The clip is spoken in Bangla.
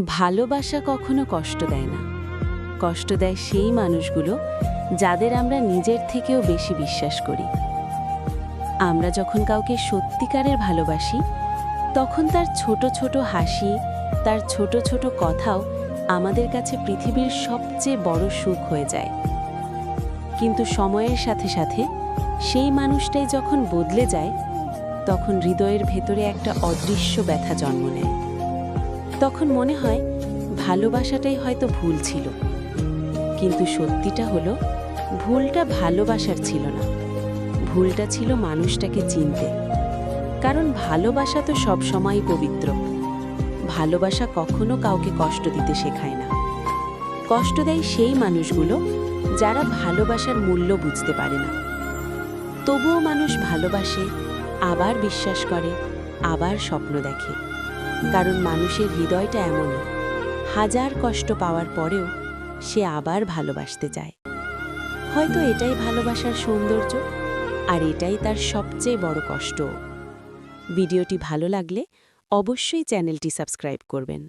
ভালোবাসা কখনো কষ্ট দেয় না। কষ্ট দেয় সেই মানুষগুলো যাদের আমরা নিজের থেকেও বেশি বিশ্বাস করি। আমরা যখন কাউকে সত্যিকারের ভালোবাসি, তখন তার ছোট ছোট হাসি, তার ছোট ছোট কথাও আমাদের কাছে পৃথিবীর সবচেয়ে বড় সুখ হয়ে যায়। কিন্তু সময়ের সাথে সাথে সেই মানুষটাই যখন বদলে যায়, তখন হৃদয়ের ভেতরে একটা অদৃশ্য ব্যথা জন্ম নেয়। তখন মনে হয় ভালোবাসাটাই হয়তো ভুল ছিল। কিন্তু সত্যিটা হলো, ভুলটা ভালোবাসার ছিল না, ভুলটা ছিল মানুষটাকে চিনতে। কারণ ভালোবাসা তো সবসময়ই পবিত্র। ভালোবাসা কখনো কাউকে কষ্ট দিতে শেখায় না। কষ্ট দেয় সেই মানুষগুলো যারা ভালোবাসার মূল্য বুঝতে পারে না। তবুও মানুষ ভালোবাসে, আবার বিশ্বাস করে, আবার স্বপ্ন দেখে। কারণ মানুষের হৃদয়টা এমনই, হাজার কষ্ট পাওয়ার পরেও সে আবার ভালোবাসতে চায়। হয়তো এটাই ভালোবাসার সৌন্দর্য, আর এটাই তার সবচেয়ে বড় কষ্ট। ভিডিওটি ভালো লাগলে অবশ্যই চ্যানেলটি সাবস্ক্রাইব করবেন।